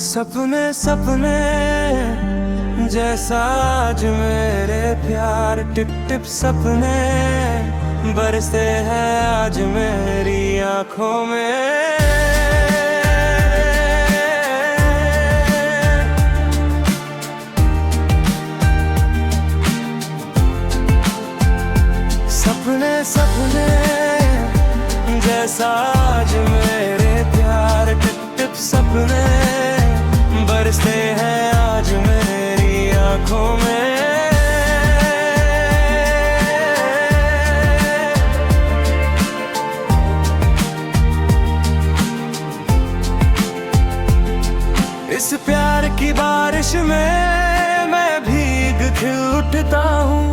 सपने सपने जैसा आज मेरे प्यार, टिप टिप सपने बरसते हैं आज मेरी आंखों में। सपने सपने जैसा आज मेरे प्यार, टिप टिप सपने बरसते हैं आज मेरी आंखों में। इस प्यार की बारिश में मैं भीग के उठता हूँ,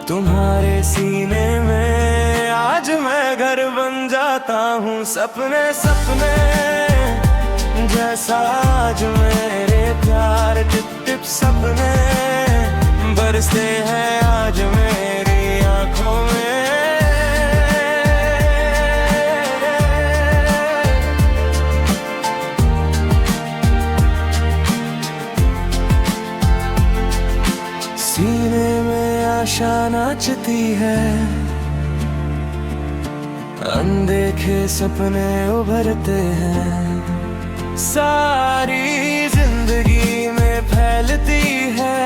तुम्हारे सीने में आज मैं घर बन जाता हूँ। सपने सपने जैसा आज मेरे प्यार, टिप टिप सपने बरसते हैं आज मेरी आंखों में। सीने में आशा नाचती है, अनदेखे सपने उभरते हैं, सारी जिंदगी में फैलती है।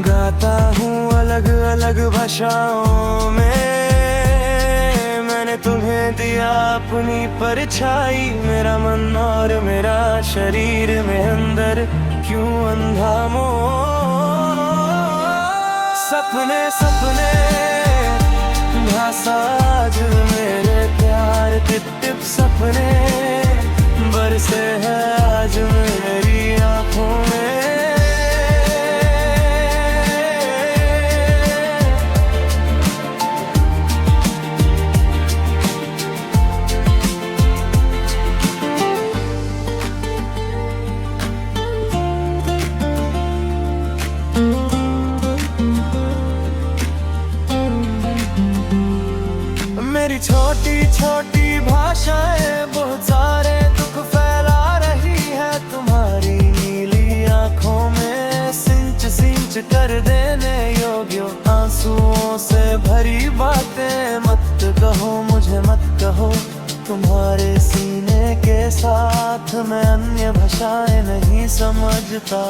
गाता हूँ अलग अलग भाषाओं में, मैंने तुम्हें दिया अपनी परछाई। मेरा मन और मेरा शरीर में अंदर क्यों अंधा मोह। सपने सपने भाषा आज मेरे प्यार, टिप टिप सपने बरसे हैं आज मेरी आंखों में। मेरी छोटी छोटी भाषाएं बहुत सारे दुख फैला रही है, तुम्हारी नीली आंखों में सिंच सिंच कर देने योग्य आंसुओं से भरी बातें। मत कहो मुझे मत कहो, तुम्हारे सीने के साथ मैं अन्य भाषाएं नहीं समझता।